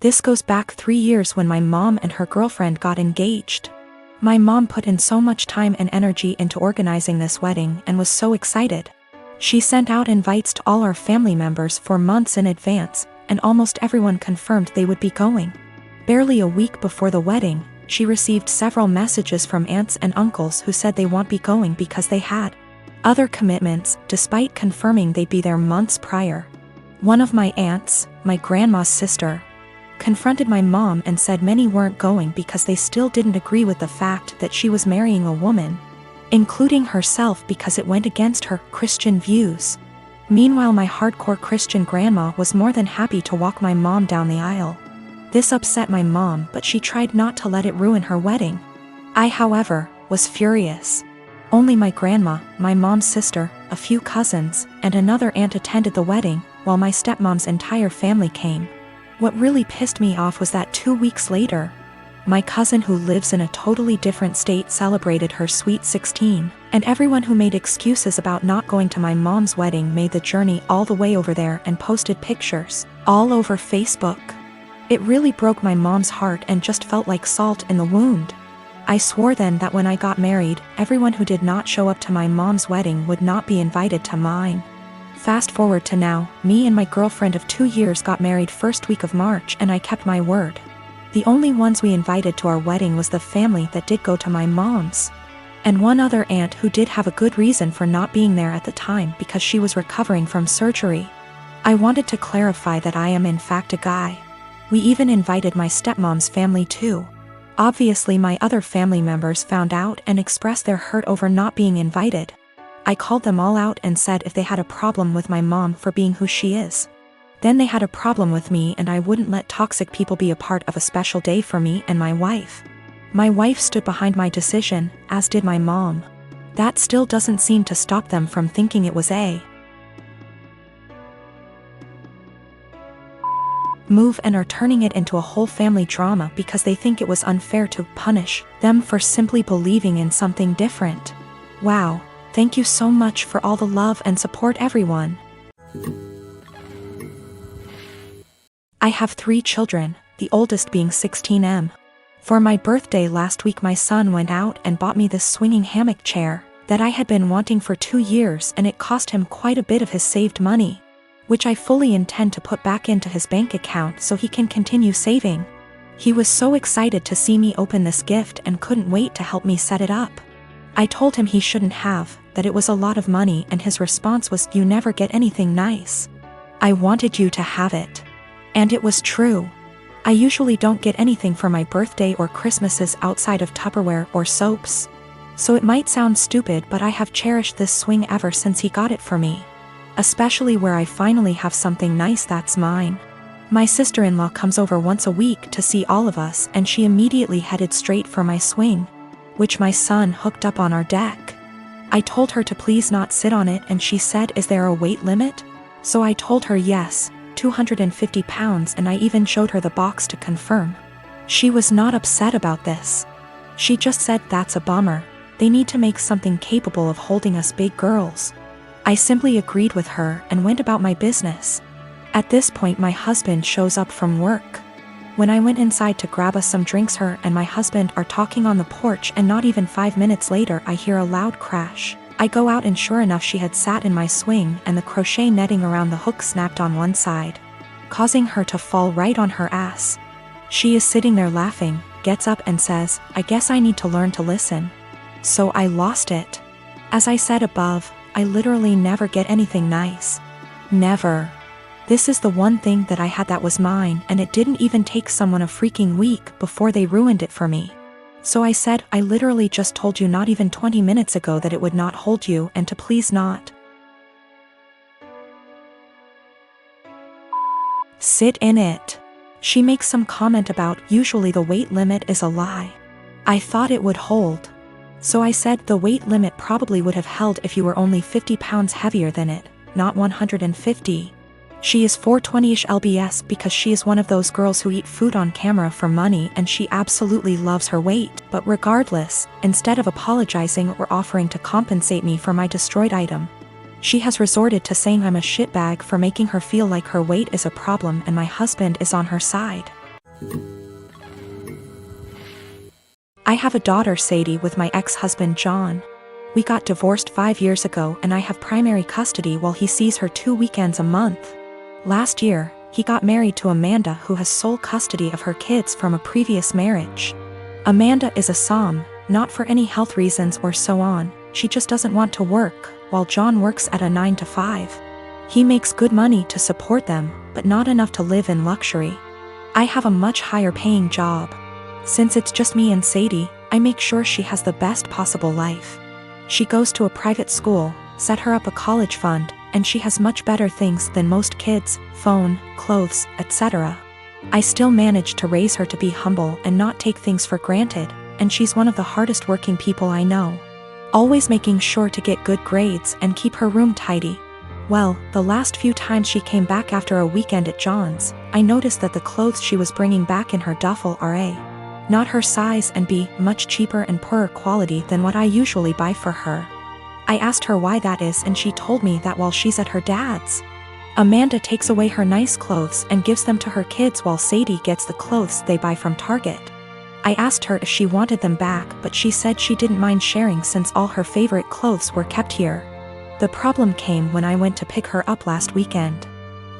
This goes back 3 years when my mom and her girlfriend got engaged. My mom put in so much time and energy into organizing this wedding and was so excited. She sent out invites to all our family members for months in advance, and almost everyone confirmed they would be going. Barely a week before the wedding, she received several messages from aunts and uncles who said they won't be going because they had other commitments, despite confirming they'd be there months prior. One of my aunts, my grandma's sister, confronted my mom and said many weren't going because they still didn't agree with the fact that she was marrying a woman, including herself, because it went against her Christian views. Meanwhile, my hardcore Christian grandma was more than happy to walk my mom down the aisle. This upset my mom, but she tried not to let it ruin her wedding. I, however, was furious. Only my grandma, my mom's sister, a few cousins, and another aunt attended the wedding, while my stepmom's entire family came. What really pissed me off was that 2 weeks later, my cousin who lives in a totally different state celebrated her sweet 16, and everyone who made excuses about not going to my mom's wedding made the journey all the way over there and posted pictures all over Facebook. It really broke my mom's heart and just felt like salt in the wound. I swore then that when I got married, everyone who did not show up to my mom's wedding would not be invited to mine. Fast forward to now, me and my girlfriend of 2 years got married first week of March, and I kept my word. The only ones we invited to our wedding was the family that did go to my mom's, and one other aunt who did have a good reason for not being there at the time because she was recovering from surgery. I wanted to clarify that I am in fact a guy. We even invited my stepmom's family too. Obviously my other family members found out and expressed their hurt over not being invited. I called them all out and said if they had a problem with my mom for being who she is, then they had a problem with me, and I wouldn't let toxic people be a part of a special day for me and my wife. My wife stood behind my decision, as did my mom. That still doesn't seem to stop them from thinking it was a move and are turning it into a whole family drama because they think it was unfair to punish them for simply believing in something different. Wow, thank you so much for all the love and support, everyone. I have 3 children, the oldest being 16M. For my birthday last week, my son went out and bought me this swinging hammock chair that I had been wanting for 2 years, and it cost him quite a bit of his saved money, which I fully intend to put back into his bank account so he can continue saving. He was so excited to see me open this gift and couldn't wait to help me set it up. I told him he shouldn't have, that it was a lot of money, and his response was, "You never get anything nice. I wanted you to have it." And it was true. I usually don't get anything for my birthday or Christmases outside of Tupperware or soaps. So it might sound stupid, but I have cherished this swing ever since he got it for me. Especially where I finally have something nice that's mine. My sister-in-law comes over once a week to see all of us, and she immediately headed straight for my swing, which my son hooked up on our deck. I told her to please not sit on it, and she said, "Is there a weight limit?" So I told her yes, 250 pounds, and I even showed her the box to confirm. She was not upset about this. She just said, "That's a bummer. They need to make something capable of holding us big girls." I simply agreed with her and went about my business. At this point, my husband shows up from work. When I went inside to grab us some drinks, her and my husband are talking on the porch, and not even 5 minutes later I hear a loud crash. I go out, and sure enough, she had sat in my swing, and the crochet netting around the hook snapped on one side, causing her to fall right on her ass. She is sitting there laughing, gets up and says, "I guess I need to learn to listen." So I lost it. As I said above, I literally never get anything nice. Never. This is the one thing that I had that was mine, and it didn't even take someone a freaking week before they ruined it for me. So I said, "I literally just told you not even 20 minutes ago that it would not hold you, and to please not sit in it." She makes some comment about, "Usually the weight limit is a lie." I thought it would hold. So I said, "The weight limit probably would have held if you were only 50 pounds heavier than it, not 150. She is 420-ish lbs because she is one of those girls who eat food on camera for money, and she absolutely loves her weight. But regardless, instead of apologizing or offering to compensate me for my destroyed item, she has resorted to saying I'm a shitbag for making her feel like her weight is a problem and my husband is on her side. I have a daughter, Sadie, with my ex-husband John. We got divorced 5 years ago and I have primary custody while he sees her 2 weekends a month. Last year, he got married to Amanda, who has sole custody of her kids from a previous marriage. Amanda is a SOM, not for any health reasons or so on, she just doesn't want to work, while John works at a 9 to 5. He makes good money to support them, but not enough to live in luxury. I have a much higher paying job. Since it's just me and Sadie, I make sure she has the best possible life. She goes to a private school, set her up a college fund, and she has much better things than most kids: phone, clothes, etc. I still manage to raise her to be humble and not take things for granted, and she's one of the hardest working people I know. Always making sure to get good grades and keep her room tidy. Well, the last few times she came back after a weekend at John's, I noticed that the clothes she was bringing back in her duffel are A, not her size, and B, much cheaper and poorer quality than what I usually buy for her. I asked her why that is and she told me that while she's at her dad's, Amanda takes away her nice clothes and gives them to her kids while Sadie gets the clothes they buy from Target. I asked her if she wanted them back, but she said she didn't mind sharing since all her favorite clothes were kept here. The problem came when I went to pick her up last weekend.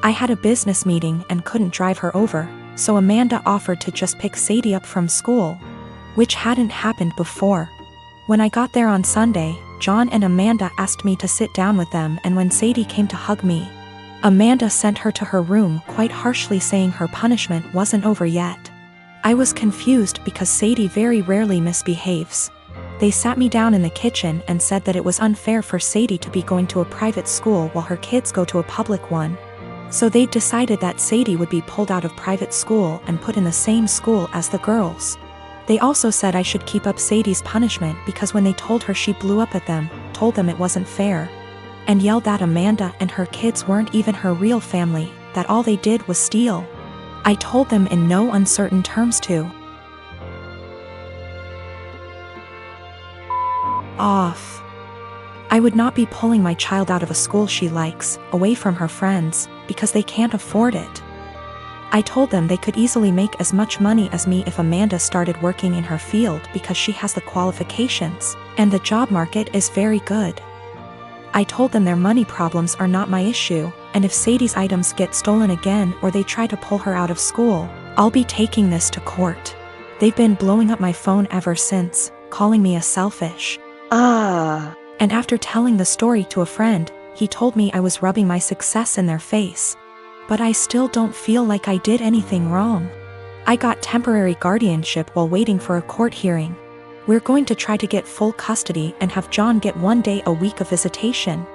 I had a business meeting and couldn't drive her over, so Amanda offered to just pick Sadie up from school, which hadn't happened before. When I got there on Sunday, John and Amanda asked me to sit down with them, and when Sadie came to hug me, Amanda sent her to her room quite harshly, saying her punishment wasn't over yet. I was confused because Sadie very rarely misbehaves. They sat me down in the kitchen and said that it was unfair for Sadie to be going to a private school while her kids go to a public one. So they decided that Sadie would be pulled out of private school and put in the same school as the girls. They also said I should keep up Sadie's punishment because when they told her, she blew up at them, told them it wasn't fair, and yelled that Amanda and her kids weren't even her real family, that all they did was steal. I told them in no uncertain terms to off. I would not be pulling my child out of a school she likes, away from her friends, because they can't afford it. I told them they could easily make as much money as me if Amanda started working in her field because she has the qualifications, and the job market is very good. I told them their money problems are not my issue, and if Sadie's items get stolen again or they try to pull her out of school, I'll be taking this to court. They've been blowing up my phone ever since, calling me a selfish. And after telling the story to a friend, he told me I was rubbing my success in their face. But I still don't feel like I did anything wrong. I got temporary guardianship while waiting for a court hearing. We're going to try to get full custody and have John get 1 day a week of visitation,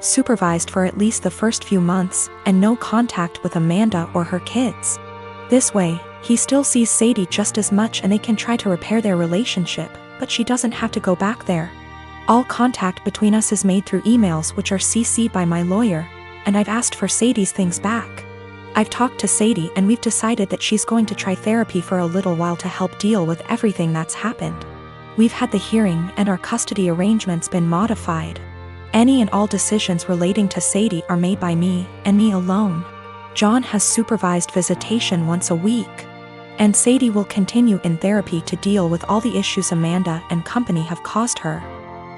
supervised for at least the first few months, and no contact with Amanda or her kids. This way, he still sees Sadie just as much and they can try to repair their relationship, but she doesn't have to go back there. All contact between us is made through emails, which are CC'd by my lawyer, and I've asked for Sadie's things back. I've talked to Sadie and we've decided that she's going to try therapy for a little while to help deal with everything that's happened. We've had the hearing and our custody arrangements been modified. Any and all decisions relating to Sadie are made by me, and me alone. John has supervised visitation once a week. And Sadie will continue in therapy to deal with all the issues Amanda and company have caused her.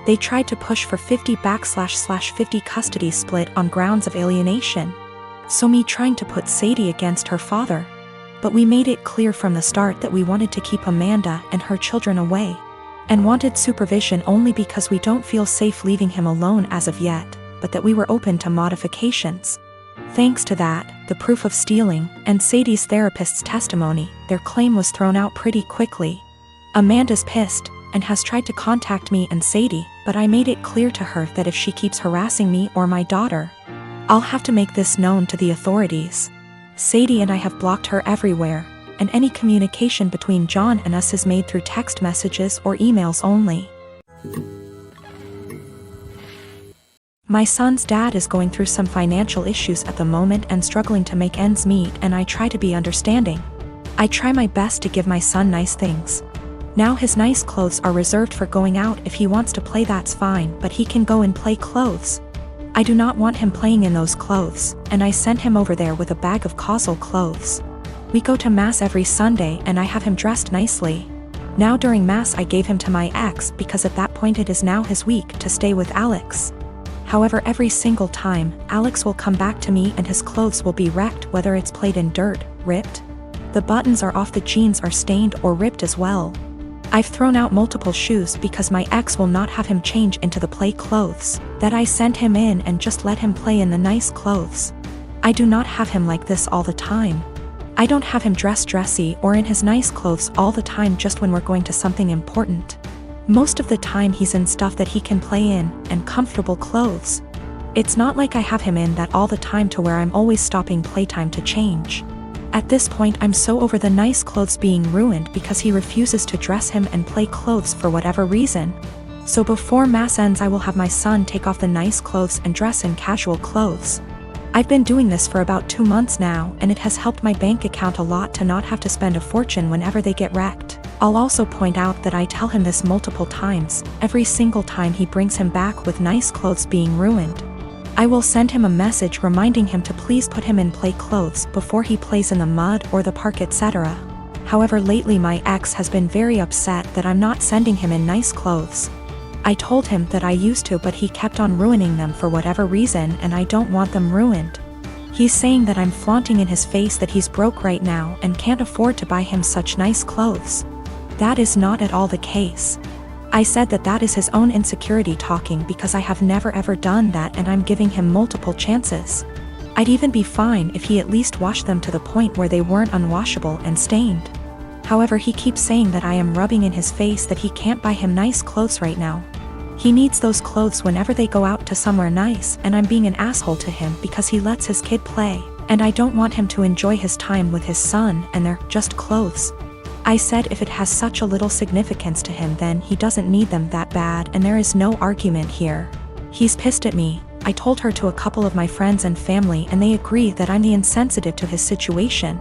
They tried to push for 50/50 custody split on grounds of alienation. So me trying to put Sadie against her father. But we made it clear from the start that we wanted to keep Amanda and her children away, and wanted supervision only because we don't feel safe leaving him alone as of yet, but that we were open to modifications. Thanks to that, the proof of stealing, and Sadie's therapist's testimony, their claim was thrown out pretty quickly. Amanda's pissed, and has tried to contact me and Sadie, but I made it clear to her that if she keeps harassing me or my daughter, I'll have to make this known to the authorities. Sadie and I have blocked her everywhere, and any communication between John and us is made through text messages or emails only. My son's dad is going through some financial issues at the moment and struggling to make ends meet, and I try to be understanding. I try my best to give my son nice things. Now his nice clothes are reserved for going out. If he wants to play, that's fine, but he can go and play clothes. I do not want him playing in those clothes, and I sent him over there with a bag of causal clothes. We go to mass every Sunday and I have him dressed nicely. Now during mass I gave him to my ex because at that point it is now his week to stay with Alex. However, every single time, Alex will come back to me and his clothes will be wrecked, whether it's played in dirt, ripped. The buttons are off, the jeans are stained or ripped as well. I've thrown out multiple shoes because my ex will not have him change into the play clothes that I sent him in and just let him play in the nice clothes. I do not have him like this all the time. I don't have him dressed dressy or in his nice clothes all the time, just when we're going to something important. Most of the time he's in stuff that he can play in and comfortable clothes. It's not like I have him in that all the time to where I'm always stopping playtime to change. At this point I'm so over the nice clothes being ruined because he refuses to dress him and play clothes for whatever reason. So before mass ends I will have my son take off the nice clothes and dress in casual clothes. I've been doing this for about 2 months now and it has helped my bank account a lot to not have to spend a fortune whenever they get wrecked. I'll also point out that I tell him this multiple times, every single time he brings him back with nice clothes being ruined. I will send him a message reminding him to please put him in play clothes before he plays in the mud or the park, etc. However, lately my ex has been very upset that I'm not sending him in nice clothes. I told him that I used to, but he kept on ruining them for whatever reason and I don't want them ruined. He's saying that I'm flaunting in his face that he's broke right now and can't afford to buy him such nice clothes. That is not at all the case. I said that that is his own insecurity talking because I have never ever done that and I'm giving him multiple chances. I'd even be fine if he at least washed them to the point where they weren't unwashable and stained. However, he keeps saying that I am rubbing in his face that he can't buy him nice clothes right now. He needs those clothes whenever they go out to somewhere nice, and I'm being an asshole to him because he lets his kid play, and I don't want him to enjoy his time with his son and they're just clothes. I said if it has such a little significance to him then he doesn't need them that bad and there is no argument here. He's pissed at me. I told her to a couple of my friends and family and they agree that I'm the insensitive to his situation,